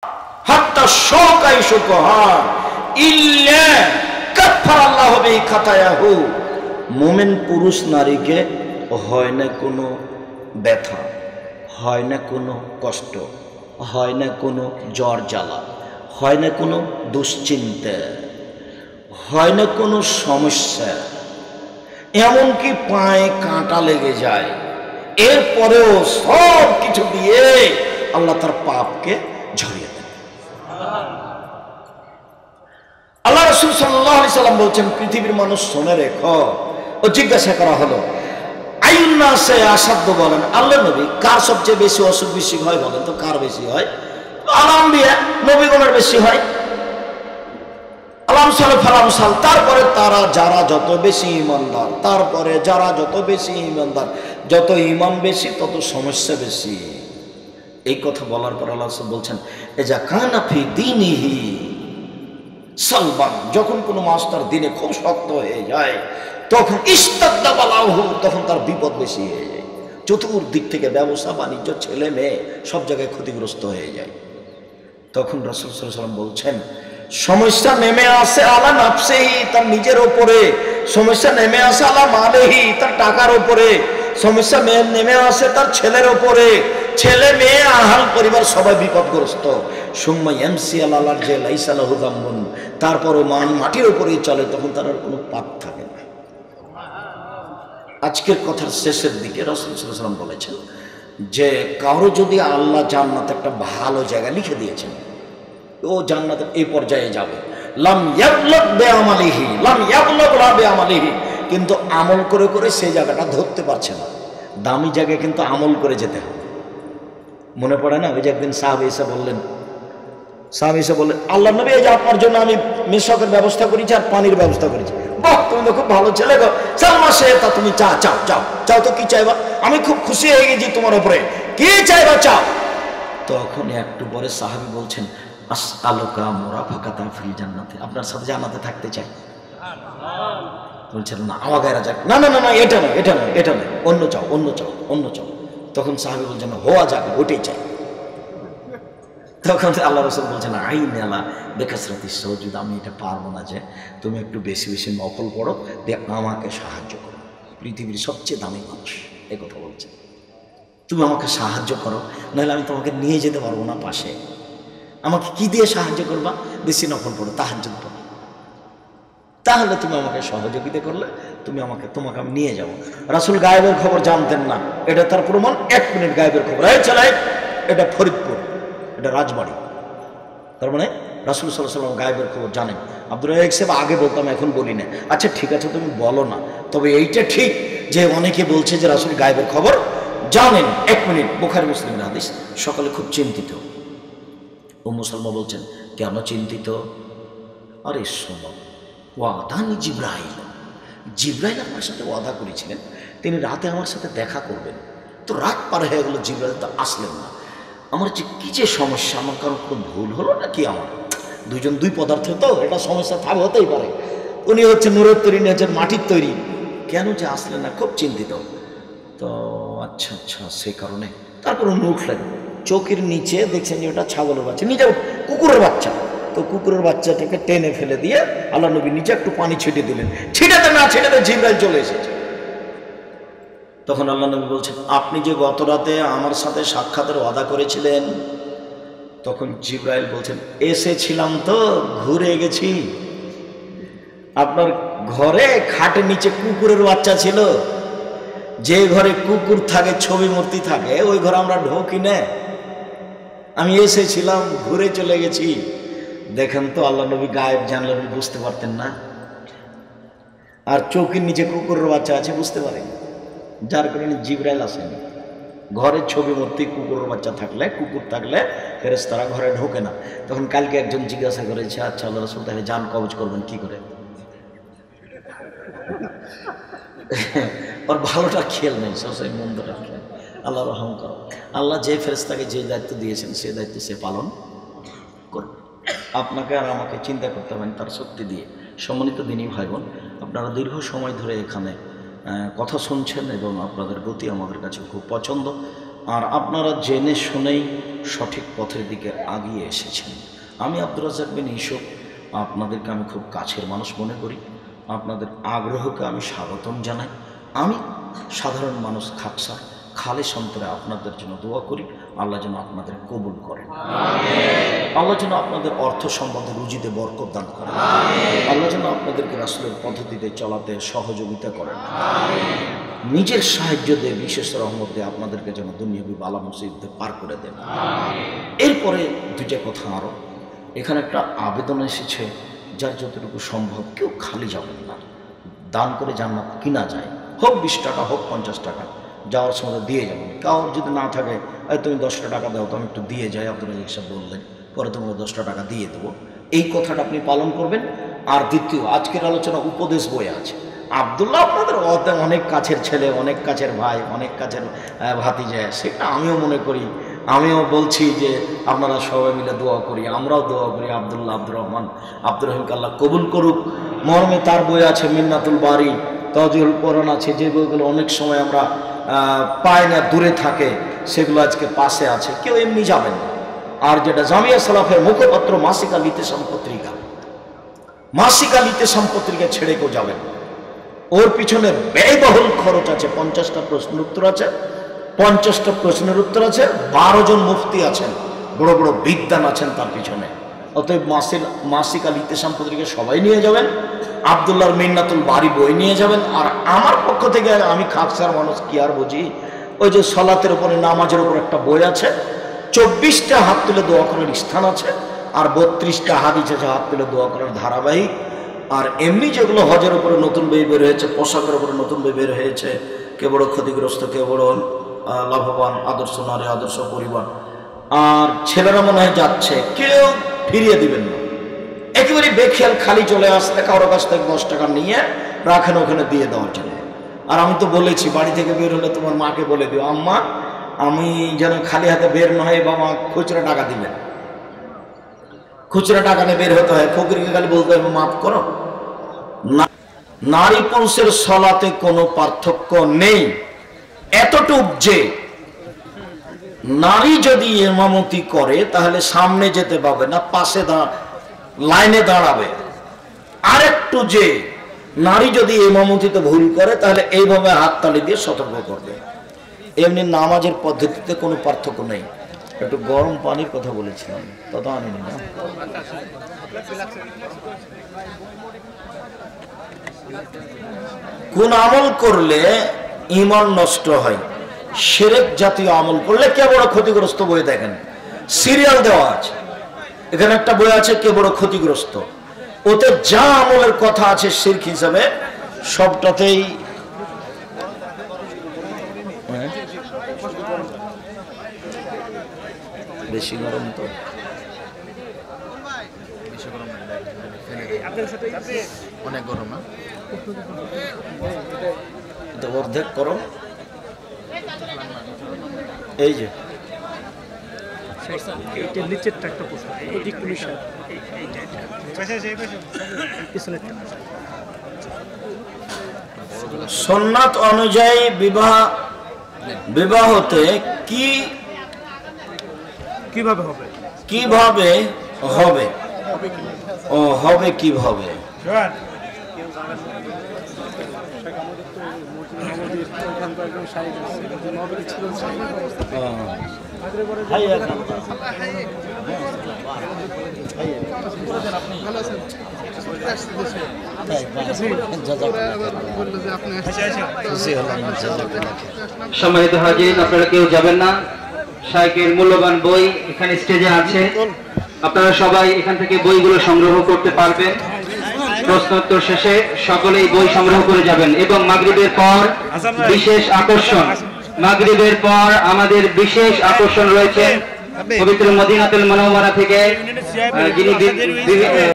হাত্তা শোকাই শোকহার ইল্লা কাফারাল্লাহু বিহি খাতায়াহু। মুমিন পুরুষ নারীকে হয় না কোনো ব্যথা, হয় না কোনো কষ্ট, হয় না কোনো জ্বর জ্বালা, হয় না কোনো দুশ্চিন্তা, হয় না কোনো সমস্যা, এমনকি পায়ে কাঁটা লেগে যায়, এরপরেও সব কিছু দিয়ে আল্লাহ তার পাপকে ঝরিয়ে দেন। আল্লাহ রাসূল সাল্লাল্লাহু আলাইহি সাল্লাম বলছেন, পৃথিবীর মানুষ শুনে রেখো। ও জিজ্ঞাসা করা হলো, আইয়ুন্নাসে আসাধ্য, বলেন আল্লাহ নবী, কার সবচেয়ে বেশি অসুখ বিসুখ হয় বলেন তো, কার বেশি হয়? আল-আম্বিয়া, নবীগণের বেশি হয়। আলামসাল ফালামসাল, তারপরে তারা যারা যত বেশি ঈমানদার, তারপরে যারা যত বেশি ঈমানদার, যত ঈমান বেশি তত সমস্যা বেশি। এই কথা বলার পর আল্লাহ বলছেন, এজা কানা ফি দীনিহি সালবান, যখন কোনো মানুষ তার দিনে খুব শক্ত হয়ে যায় তখন ইস্তাদ্দা বালাহু, তখন তার বিপদ বেশি হয়ে যায়। চতুর্দিক থেকে ব্যবসা বাণিজ্য, ছেলে মেয়ে সব জায়গায় ক্ষতিগ্রস্ত হয়ে যায়। তখন রাসূল সাল্লাল্লাহু আলাইহি ওয়াসাল্লাম বলছেন, সমস্যা নেমে আসে আলা নাফসিহি, তার নিজের উপরে, সমস্যা নেমে আসে আলা মালিহি, তার টাকার উপরে, সমস্যা নেমে আসে তার ছেলের উপরে, ছেলে মেয়ে আহাল পরিবার সবাই বিপদগ্রস্ত। সুম্মা ইয়ামসি আলাল যে লাইসা লাহু যামবুন, তারপরও মাটির উপরেই চলে, তখন তার আর কোনো পাপ থাকে না। আজকের কথার শেষের দিকে রাসূল সাল্লাল্লাহু আলাইহি ওয়াসাল্লাম বলেছেন যে কারো যদি আল্লাহ জান্নাতে একটা ভালো জায়গা লিখে দিয়েছেন, ও জান্নাতের এই পর্যায়ে যাবে, লাম ইয়াবলুগ বিআমালিহি, লাম ইয়াবলুগ বিআমালিহি, কিন্তু আমল করে করে সেই জায়গাটা ধরতে পারছে না। দামি জায়গায় কিন্তু আমল করে যেতে হবে। মনে পড়ে না, ওই যে একদিন সাহাবী এসে বললেন, আল্লাহ নবী, এই যে আপনার জন্য আমি মিশকের ব্যবস্থা করেছি আর পানির ব্যবস্থা করেছি। বাহ, তুমি তো খুব ভালো ছেলে গো, সালমা সে, তা তুমি চাও চাও চাও চাও তো, কি চাইবা? আমি খুব খুশি হয়ে গেছি তোমার উপরে, কি চাইবা চাও। তখন একটু পরে সাহাবী বলছেন, আসআলুকা মুরাফাকাতা ফিল জান্নাতে, আপনার সাথে জান্নাতে থাকতে চাই। বলছেন না, আমার গায়রা যাক, না না না না, এটা নয়, এটা নয়, এটা নয়, অন্য চাও, অন্য চাও, অন্য চাও। তখন সাহাবী বলছেন, হোয়া যাক, ওটাই চাই। তখন আল্লাহ রাসূল বলছেন, আইন আলা বিকাসরাতিস সুজুদ, আমি এটা পারবো না, যে তুমি একটু বেশি বেশি নফল পড়ো, দিয়ে আমাকে সাহায্য করো। পৃথিবীর সবচেয়ে দামি মানুষ এই কথা বলছে, তুমি আমাকে সাহায্য করো, নাহলে আমি তোমাকে নিয়ে যেতে পারবো না পাশে। আমাকে কি দিয়ে সাহায্য করবা? বেশি নফল পড়ো, তাহাজ্জুদ পড়ো, তাহলে তুমি আমাকে সহযোগিতা করলে তোমাকে আমি নিয়ে যাবো। রাসূল গায়েবের খবর জানতেন না, এটা তার প্রমাণ। 1 মিনিট গায়েবের খবর, এই চালাই, এটা ফরিদপুর, এটা রাজবাড়ি। তার মানে রাসূল সাল্লাল্লাহু আলাইহি ওয়াসাল্লাম গায়েবের খবর জানেন। আব্দুর রাজ্জাক সাহেব আগে বলতাম, এখন বলি না। আচ্ছা ঠিক আছে, তুমি বলো না, তবে এইটা ঠিক যে অনেকে বলছে যে রাসূল গায়েবের খবর জানেন। 1 মিনিট, বুখারী মুসলিমের হাদিস। সকালে খুব চিন্তিত, উম্মু সালমা বলছেন, কেন চিন্তিত? আরে শোনো, ওয়াদানি জিবরাইল আমার সাথে ওয়াদা করেছিলেন, তিনি রাতে আমার সাথে দেখা করবেন। তো রাত পার হয়ে গেল, জিবরাইল তো আসলেন না। আমার যে কী যে সমস্যা, আমার কারণ কোনো ভুল হলো না কি? আমার দুইজন দুই পদার্থ, তো এটা সমস্যা থাকবে, হতেই পারে। উনি হচ্ছে নূরের তৈরি, উনি হচ্ছেন মাটির তৈরি, কেন যে আসলেন না, খুব চিন্তিত। তো আচ্ছা আচ্ছা, সেই কারণে। তারপর উনি উঠলেন, চোখের নিচে দেখছেন যে ওটা ছাগলের বাচ্চা, নিজে কুকুরের বাচ্চা। তো কুকুরের বাচ্চাটাকে টেনে ফেলে দিয়ে আল্লাহ নবী নিচে একটু পানি ছিটিয়ে দিলেন। ছিটাতে না ছিটাতে জিবরাইল চলে এসেছে। তখন আল্লাহ নবী বলছেন, আপনি যে গত রাতে আমার সাথে সাক্ষাতের ওয়াদা করেছিলেন। তখন জিবরাইল বলছেন, এসেছিলাম তো, ঘুরে গেছি। আপনার ঘরে খাটের নিচে কুকুরের বাচ্চা ছিল, যে ঘরে কুকুর থাকে, ছবি মূর্তি থাকে, ওই ঘরে আমরা ঢোকি না। আমি এসেছিলাম, ঘুরে চলে গেছি। দেখেন তো, আল্লাহ নবী গায়েব জানলে বুঝতে পারতেন না, আর চৌকির নিচে কুকুরের বাচ্চা আছে বুঝতে পারেন, যার কারণে জিবরাইল আসেনি। ঘরের ছবি মূর্তি, কুকুরের বাচ্চা থাকলে, কুকুর থাকলে ফেরেশতারা ঘরে ঢোকে না। তখন কালকে একজন জিজ্ঞাসা করেছে, আচ্ছা আল্লাহ রাসূল, তাহলে জান কবজ করবেন কি করে? ওর ভালোটা খেয়াল নেই, সবসময় মন্দটা খেয়াল। আল্লাহ রহম করো, আল্লাহ যে ফেরেশতাকে যে দায়িত্ব দিয়েছেন সে দায়িত্ব সে পালন করবে। আপনাকে আর আমাকে চিন্তা করতে হবে তার শক্তি দিয়ে। সম্মানিত দিনী ভাই বোন, আপনারা দীর্ঘ সময় ধরে এখানে কথা শুনছেন এবং আপনাদের গতি আমাদের কাছে খুব পছন্দ। আর আপনারা জেনে শুনেই সঠিক পথের দিকে আগিয়ে এসেছেন। আমি আব্দুর রাজ্জাক বিন ইউসুফ, আপনাদেরকে আমি খুব কাছের মানুষ মনে করি। আপনাদের আগ্রহকে আমি স্বাগতম জানাই। আমি সাধারণ মানুষ খাকসা, খালেস অন্তরে আপনাদের জন্য দোয়া করি, আল্লাহ যেন আপনাদের কবুল করেন, আল্লাহ যেন আপনাদের অর্থ সম্বন্ধে রুজিতে বরকত দান করেন, আল্লাহ যেন আপনাদেরকে রাসূলের পদ্ধতিতে চলাতে সহযোগিতা করেন, নিজের সাহায্য দিয়ে বিশেষ রহমত দিয়ে আপনাদেরকে যেন দুনিয়াবি বালা মুসিবতে পার করে দেন। এরপরে দুইটা কথা আরও, এখানে একটা আবেদন এসেছে, যার যতটুকু সম্ভব কেউ খালি যাবেন না, দান করে জান্নাত কিনা যায়, হোক 20 টাকা হোক 50 টাকা, যাওয়ার সময় দিয়ে যাবেন। কারোর যদি না থাকে তুমি 10টা টাকা দাও তো আমি একটু দিয়ে যাই, আব্দুল রাজ্জাক সাহেব বললেন, পরে তোমাকে 10টা টাকা দিয়ে দেবো, এই কথাটা আপনি পালন করবেন। আর দ্বিতীয়, আজকের আলোচনা উপদেশ বই আছে। আব্দুল্লাহ আপনাদের অনেক কাছের ছেলে, অনেক কাছের ভাই, অনেক কাছের ভাতিজা, সেটা আমিও মনে করি, আমিও বলছি যে আপনারা সবাই মিলে দোয়া করি, আমরাও দোয়া করি আব্দুল্লাহ, আব্দুর রহমান, আব্দুর রহিমকে আল্লাহ কবুল করুক। মর্মে তার বই আছে মিন্নাতুল বারি, তাওজিহুল কোরআন আছে, যে বইগুলো অনেক সময় আমরা পাই না, দূরে থাকে, সেগুলো আজকে পাশে আছে, কেউ এমনি যাবেন না। আর যেটা জামিয়া সালাফের মুখপত্র মাসিক আল ইতিসাম পত্রিকা, মাসিক আল ইতিসাম পত্রিকা ছেড়ে কেউ যাবেন না। ওর পিছনে ব্যয়বহুল খরচ আছে, 50টা প্রশ্নের উত্তর আছে, 50টা প্রশ্নের উত্তর আছে, 12 জন মুফতি আছেন, বড় বড় বিদ্বান আছেন তার পিছনে। অতএব মাসিক আল ইতিসাম পত্রিকা সবাই নিয়ে যাবেন, আব্দুল্লাহর মিন্নাতুল বারি বই নিয়ে যাবেন। আর আমার পক্ষ থেকে, আমি খাকসার মানুষ, কি আর বুঝি, ওই যে সলাতের উপরে, নামাজের উপর একটা বই আছে, 24টা হাত তুলে দোয়া করার স্থান আছে, আর 32টা হাদিস আছে হাত তুলে দোয়া করার ধারাবাহিক। আর এমনি যেগুলো হজের উপরে নতুন বই বের হয়েছে, পোশাকের উপরে নতুন বই বের হয়েছে, কে বড় ক্ষতিগ্রস্ত, কে বড় লাভবান, আদর্শ নারী, আদর্শ পরিবার। আর ছেলেরা মনে হয় যাচ্ছে, কেউ ফিরিয়ে দিবেন না, একেবারে বেখেয়াল খালি চলে আসলে কারোর কাছ থেকে 10 টাকা নিয়ে রাখেন ওখানে দিয়ে দেওয়ার জন্য। আর আমি তো বলেছি, বাড়ি থেকে বের হলে তোমার মাকে বলে দিও, আম্মা আমি যেন খালি হাতে বের না হয়, বাবা খুচরা টাকা দিবেন, খুচরা টাকা নিয়ে বের হতে হয়। ফকিরকে খালি বলতে হবে মাফ করো। নারী পুরুষের সলাতে কোনো পার্থক্য নেই, এতটুক যে নারী যদি ইমামতি করে তাহলে সামনে যেতে পাবে না, পাশে লাইনে দাঁড়াবে। আরেকটু যে নারী যদি ইমামতিতে ভুল করে তাহলে এইভাবে হাততালি দিয়ে সতর্ক করবে। এমনি নামাজের পদ্ধতিতে কোনো পার্থক্য নেই। একটু গরম পানির কথা বলেছিলাম, তত আনিনি না। কোন আমল করলে ঈমান নষ্ট হয়? শিরক জাতীয় আমল করলে কে বড় ক্ষতিগ্রস্ত, বই দেখেন, সিরিয়াল দেওয়া আছে, এখানে একটা বই আছে কে বড় ক্ষতিগ্রস্ত। ওতে যা আমলের কথা আছে শিরক হিসাবে, সবটাতেই বেশি গরম, তো অনেক গরম না, অর্ধেক করো। এই যে সুন্নাত অনুযায়ী বিবাহতে কিভাবে হবে ও হবে কিভাবে? সম্মানিত হাজির, আপনারা কেউ যাবেন না, শাইখের মূল্যবান বই এখানে স্টেজে আছে, আপনারা সবাই এখান থেকে বইগুলো সংগ্রহ করতে পারবেন। প্রশ্নোত্তর শেষে সকলেই বই সংগ্রহ করে যাবেন। এবং মাগরিবের পর বিশেষ আকর্ষণ, মাগরিবের পর আমাদের বিশেষ আকর্ষণ রয়েছে পবিত্র মদিনাতুল মুনাওয়ারা থেকে, যিনি